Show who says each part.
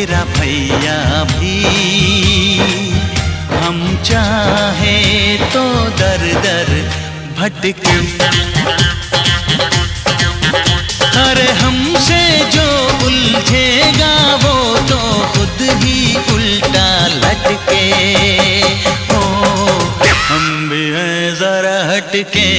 Speaker 1: तेरा भैया भी हम चाहे तो दर दर भटके। अरे हमसे जो उलझेगा वो तो खुद ही उल्टा लटके। ओ हम भी हैं जरा हटके।